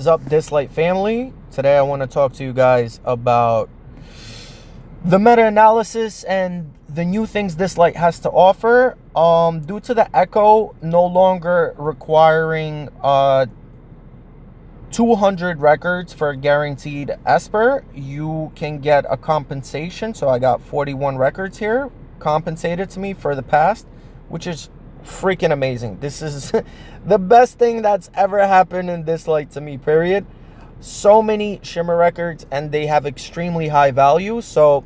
is up, Dislyte family? Today I want to talk to you guys about the meta-analysis and the new things Dislyte has to offer. Due to the Echo no longer requiring 200 records for a guaranteed Esper, you can get a compensation. So I got 41 records here compensated to me for the past, which is freaking amazing. This is the best thing that's ever happened in Dislyte to me, period. So many shimmer records, and they have extremely high value. So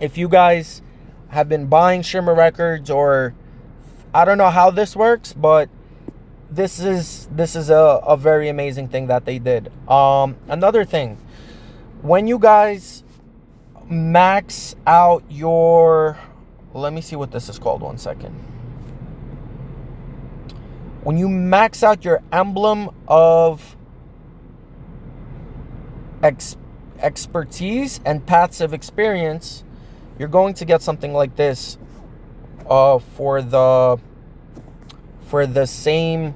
if you guys have been buying shimmer records, or I don't know how this works, but this is a very amazing thing that they did. Another thing, when you guys max out your, let me see what this is called, one second. When you max out your emblem of expertise and passive experience, you're going to get something like this for the same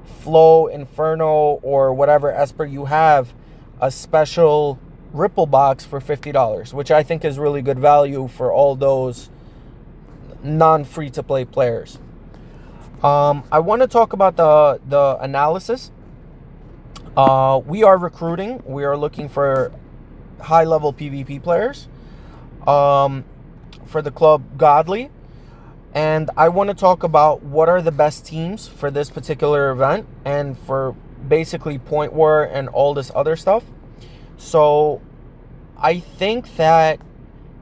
flow, inferno, or whatever Esper you have, a special ripple box for $50, which I think is really good value for all those non-free-to-play players. I want to talk about the analysis. We are recruiting. We are looking for high-level PvP players for the club Godly. And I want to talk about what are the best teams for this particular event and for basically Point War and all this other stuff. So I think that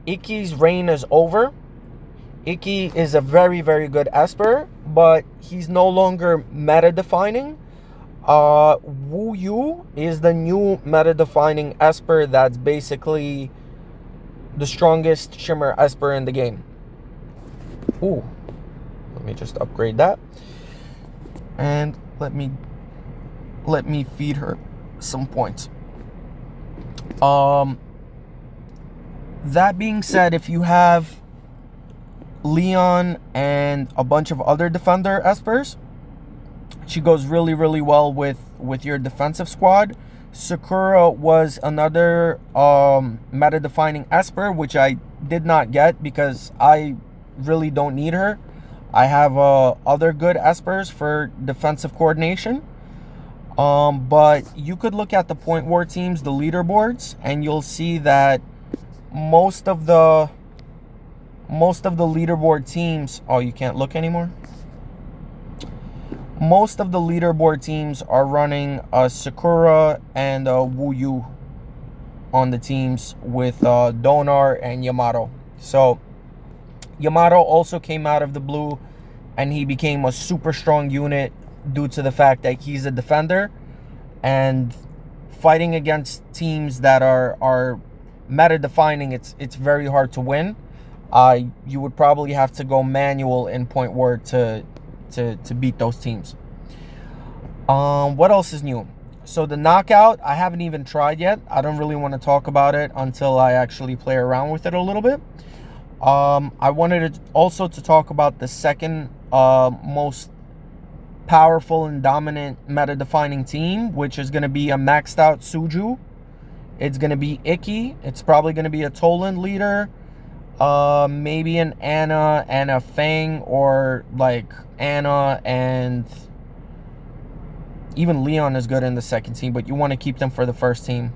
Iki's reign is over. Iki is a very, very good Esper, but he's no longer meta-defining. Wu Yu is the new meta-defining Esper that's basically the strongest shimmer Esper in the game. Ooh, let me just upgrade that. And let me feed her some points. That being said, if you have Leon and a bunch of other defender Espers, she goes really, really well with your defensive squad. Sakura was another meta-defining Esper, which I did not get because I really don't need her. I have other good Espers for defensive coordination. But you could look at the Point War teams, the leaderboards, and you'll see that most of the leaderboard teams, oh, you can't look anymore? Most of the leaderboard teams are running Sakura and Wu Yu on the teams with Donar and Yamato. So Yamato also came out of the blue, and he became a super strong unit due to the fact that he's a defender, and fighting against teams that are meta-defining, it's very hard to win. You would probably have to go manual in Point War to beat those teams. What else is new? So the knockout, I haven't even tried yet. I don't really want to talk about it until I actually play around with it a little bit. I wanted to also talk about the second most powerful and dominant meta-defining team, which is going to be a maxed out Suju. It's going to be Iki. It's probably going to be a Toland leader. Maybe an Anna and a Fang, or like Anna and even Leon is good in the second team, but you want to keep them for the first team.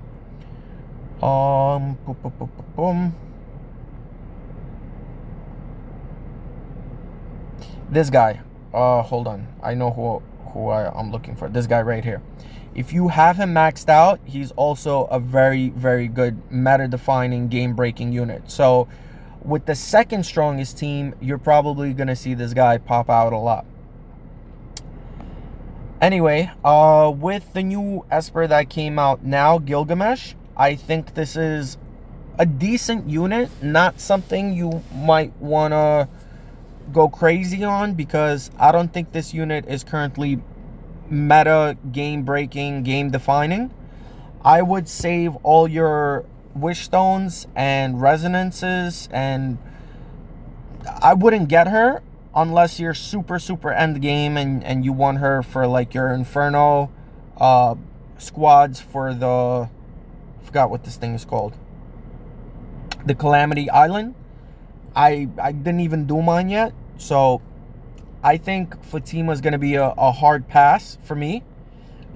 This guy, hold on, I know who I'm looking for. This guy right here. If you have him maxed out, he's also a very, very good meta-defining, game-breaking unit. So with the second strongest team, you're probably going to see this guy pop out a lot. Anyway, with the new Esper that came out now, Gilgamesh, I think this is a decent unit. Not something you might want to go crazy on, because I don't think this unit is currently meta, game-breaking, game-defining. I would save all your wish stones and resonances, and I wouldn't get her unless you're super end game and you want her for like your Inferno squads for the, I forgot what this thing is called, the Calamity Island. I didn't even do mine yet, so I think Fatima is going to be a hard pass for me.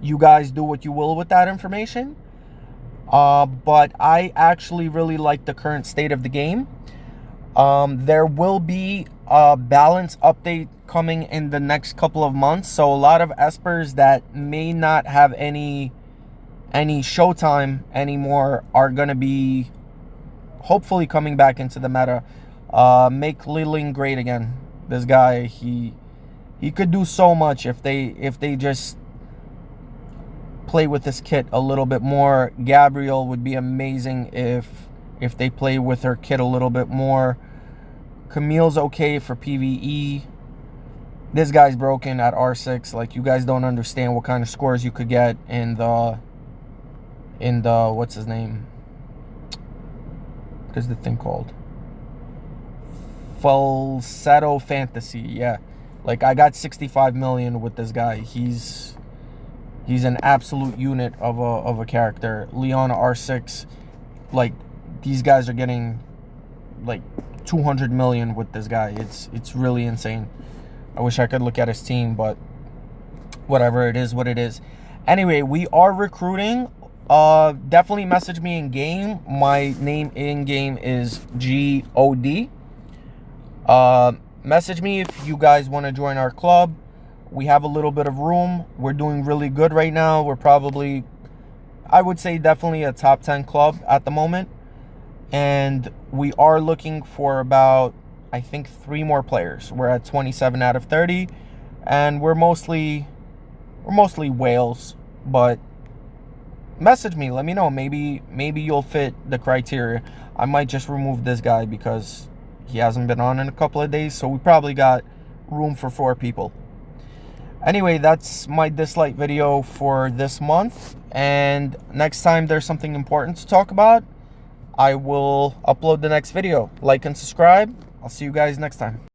You guys do what you will with that information. But I actually really like the current state of the game. There will be a balance update coming in the next couple of months. So a lot of espers that may not have any showtime anymore are going to be hopefully coming back into the meta. Make Liling great again. This guy, he could do so much if they just play with this kit a little bit more. Gabrielle would be amazing if they play with her kit a little bit more. Camille's okay for PvE. This guy's broken at R6. Like, you guys don't understand what kind of scores you could get in the what's his name? What is the thing called? Falsetto Fantasy. Yeah. Like, I got 65 million with this guy. He's an absolute unit of a character. Leon R6, like, these guys are getting like 200 million with this guy. It's really insane. I wish I could look at his team, but whatever, it is what it is. Anyway, we are recruiting. Definitely message me in game. My name in game is GOD. Message me if you guys want to join our club. We have a little bit of room. We're doing really good right now. We're probably, I would say, definitely a top 10 club at the moment. And we are looking for about, I think, 3 more players. We're at 27 out of 30. And we're mostly whales. But message me. Let me know. Maybe you'll fit the criteria. I might just remove this guy because he hasn't been on in a couple of days. So we probably got room for 4 people. Anyway, that's my Dislyte video for this month. And next time there's something important to talk about, I will upload the next video. Like and subscribe. I'll see you guys next time.